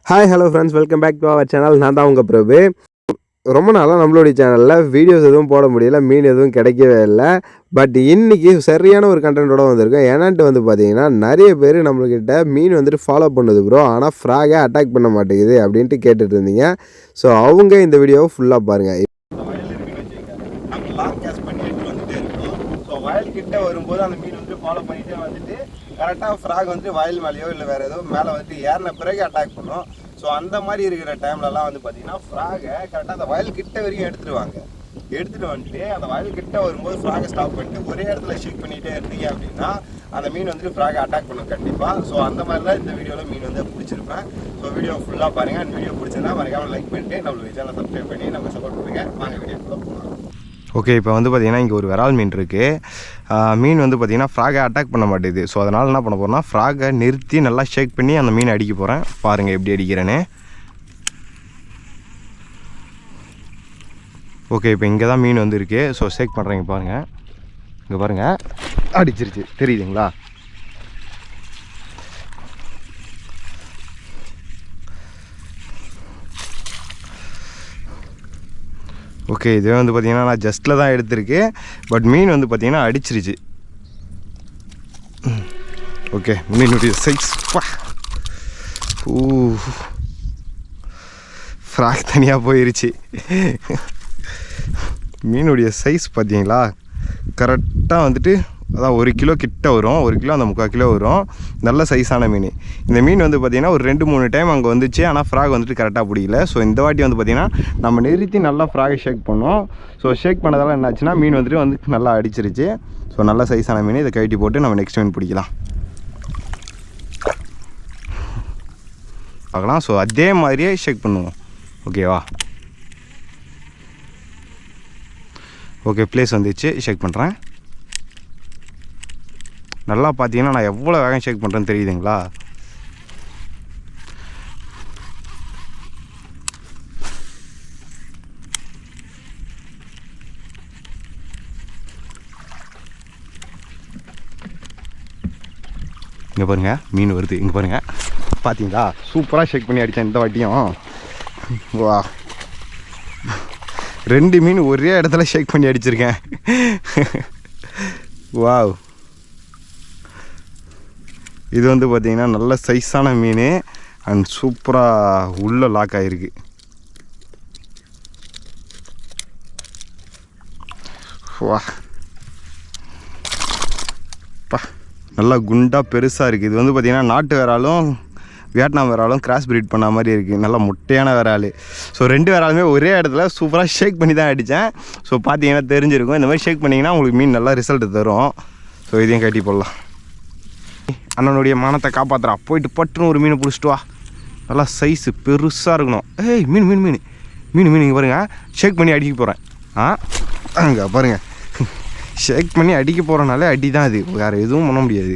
Hi hello friends, welcome back to our channel. நான் தான் உங்கள் பிரபு. ரொம்ப நாளாக நம்மளுடைய சேனலில் வீடியோஸ் எதுவும் போட முடியல, மீன் எதுவும் கிடைக்கவே இல்லை. பட் இன்றைக்கி சரியான ஒரு கண்டென்ட்டோட வந்திருக்கோம். ஏன்னான்ட்டு பார்த்தீங்கன்னா நிறைய பேர் நம்மள்கிட்ட மீன் வந்துட்டு ஃபாலோ பண்ணுது ப்ரோ, ஆனால் ஃப்ராகை அட்டாக் பண்ண மாட்டேங்குது அப்படின்ட்டு கேட்டுட்டு இருந்தீங்க. ஸோ அவங்க இந்த வீடியோவை ஃபுல்லாக பாருங்கள். வயல் கிட்ட வரும்போது அந்த மீன் வந்து ஃபாலோ பண்ணிகிட்டே வந்துட்டு கரெக்டாக ஃப்ராக் வந்து வயல் மேலேயோ இல்லை வேறு ஏதோ மேலே வந்து ஏறின பிறகு அட்டாக் பண்ணும். ஸோ அந்த மாதிரி இருக்கிற டைம்லலாம் வந்து பார்த்தீங்கன்னா ஃப்ராகை கரெக்டாக அந்த வயல் கிட்ட வரைக்கும் எடுத்துகிட்டு வந்துட்டு அந்த வயல் கிட்ட வரும்போது ஃப்ராகை ஸ்டாப் பண்ணிட்டு ஒரே இடத்துல ஷேக் பண்ணிகிட்டே இருந்தீங்க அப்படின்னா அந்த மீன் வந்து ஃப்ராகை அட்டாக் பண்ணும் கண்டிப்பாக. ஸோ அந்த மாதிரி தான் இந்த வீடியோவில் மீன் வந்து பிடிச்சிருப்பேன். ஸோ வீடியோ ஃபுல்லாக பாருங்கள். அந்த வீடியோ பிடிச்சதுன்னா மறக்காமல் லைக் பண்ணிட்டு நம்மளுடைய சேனலை சப்ஸ்கிரைப் பண்ணி நம்ம சப்போர்ட் பண்ணுங்க. வாங்க வீடியோக்குள்ள போகலாம். ஓகே, இப்போ வந்து பார்த்திங்கன்னா இங்கே ஒரு விரால் மீன் இருக்குது. மீன் வந்து பார்த்திங்கன்னா ஃப்ராகை அட்டாக் பண்ண மாட்டேது. ஸோ அதனால் என்ன பண்ண போகிறேன்னா ஃப்ராகை நிறுத்தி நல்லா ஷேக் பண்ணி அந்த மீனை அடிக்க போகிறேன். பாருங்கள் எப்படி அடிக்கிறேன்னு. ஓகே, இப்போ இங்கே தான் மீன் வந்து இருக்குது. ஸோ ஷேக் பண்ணுறேங்க பாருங்கள். இங்கே பாருங்கள், அடிச்சிருச்சு, தெரியுதுங்களா? ஓகே, இதுவே வந்து பார்த்திங்கன்னா நான் ஜஸ்ட்டில் தான் எடுத்திருக்கேன். பட் மீன் வந்து பார்த்திங்கன்னா அடிச்சிருச்சு. ஓகே, மீனுடைய சைஸ் ஃப்ராக் தனியாக போயிருச்சு. மீனுடைய சைஸ் பார்த்தீங்களா, கரெக்டாக வந்துட்டு அதான் 1 கிலோ கிட்ட வரும், 1 கிலோ அந்த 3/4 கிலோ வரும். நல்ல சைஸான மீன். இந்த மீன் வந்து பார்த்திங்கன்னா ஒரு 2-3 டைம் அங்கே வந்துச்சு, ஆனால் ஃப்ராக் வந்துட்டு கரெக்டாக பிடிக்கல. ஸோ இந்த வாட்டி வந்து பார்த்திங்கன்னா நம்ம நிறுத்தி நல்லா ஃப்ராகை ஷேக் பண்ணோம். ஸோ ஷேக் பண்ணதால் என்னாச்சுன்னா மீன் வந்துட்டு நல்லா அடிச்சிருச்சு. ஸோ நல்ல சைஸான மீன். இதை கழட்டி போட்டு நம்ம நெக்ஸ்ட் மீன் பிடிக்கலாம் பார்க்கலாம். ஸோ அதே மாதிரியே ஷேக் பண்ணுவோம். ஓகேவா? ஓகே, ப்ளேஸ் வந்துச்சு. ஷேக் பண்ணுறேன். நல்லா பார்த்தீங்கன்னா நான் எவ்வளோ வேகம் ஷேக் பண்ணுறேன்னு தெரியுதுங்களா? இங்கே பாருங்கள், மீன் வருது. இங்கே பாருங்கள், பார்த்தீங்களா? சூப்பராக ஷேக் பண்ணி அடித்தேன் இந்த வாட்டியும். வா, 2 மீன் ஒரே இடத்துல ஷேக் பண்ணி அடிச்சிருக்கேன். வாவ், இது வந்து பார்த்திங்கன்னா நல்ல சைஸான மீன் அண்ட் சூப்பராக உள்ளே லாக் ஆகிருக்கு. வா பா, நல்லா குண்டாக பெருசாக இருக்குது. இது வந்து பார்த்திங்கன்னா நாட்டு விராலும் வியட்நாம் விராலும் கிராஸ் ப்ரீட் பண்ண மாதிரி இருக்குது. நல்லா முட்டையான விரால். ஸோ 2 விராலுமே ஒரே இடத்துல சூப்பராக ஷேக் பண்ணி தான் அடித்தேன். ஸோ பார்த்தீங்கன்னா தெரிஞ்சிருக்கும். இந்த மாதிரி ஷேக் பண்ணிங்கன்னா உங்களுக்கு மீன் நல்லா ரிசல்ட் தரும். ஸோ இதையும் கட்டி போடலாம். அண்ணனுடைய மானத்தை காப்பாற்றுறா. போயிட்டு பட்டுன்னு ஒரு மீன் பிடிச்சிட்டு வா. நல்லா சைஸு பெருசாக இருக்கணும். ஏய், மீன் மீன் மீன் மீன் மீன் இங்கே பாருங்கள், ஷேக் பண்ணி அடிக்க போகிறேன். அங்கே பாருங்கள், ஷேக் பண்ணி அடிக்க போகிறனாலே அடி தான். அது வேறு எதுவும் பண்ண முடியாது.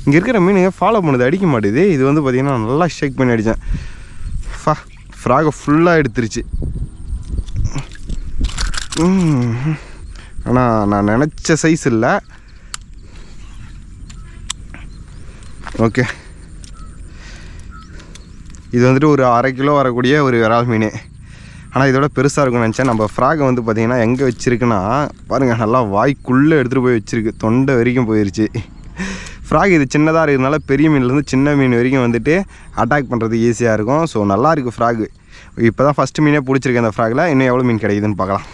இங்கே இருக்கிற மீனுங்க ஃபாலோ பண்ணுது, அடிக்க மாட்டேது. இது வந்து பார்த்திங்கன்னா நல்லா ஷேக் பண்ணி அடித்தேன். ஃப்ராகை ஃபுல்லாக எடுத்துருச்சு. ஆனால் நான் நினச்ச சைஸ் இல்லை. ஓகே, இது வந்துட்டு ஒரு 1/2 கிலோ வரக்கூடிய ஒரு விரால் மீன். ஆனால் இதோட பெருசாக இருக்கும்னு நினச்சேன். நம்ம ஃப்ராகை வந்து பார்த்திங்கன்னா எங்கே வச்சுருக்குன்னா பாருங்கள், நல்லா வாய்க்குள்ளே எடுத்துகிட்டு போய் வச்சுருக்கு. தொண்டை வரைக்கும் போயிடுச்சு. ஃப்ராக் இது சின்னதாக இருக்கிறதுனால பெரிய மீன்லேருந்து சின்ன மீன் வரைக்கும் வந்துட்டு அட்டாக் பண்ணுறது ஈஸியாக இருக்கும். ஸோ நல்லாயிருக்கு ஃப்ராகு. இப்போ தான் ஃபஸ்ட்டு மீனே பிடிச்சிருக்கேன் அந்த ஃப்ராகில். இன்னும் எவ்வளோ மீன் கிடைக்குதுன்னு பார்க்கலாம்.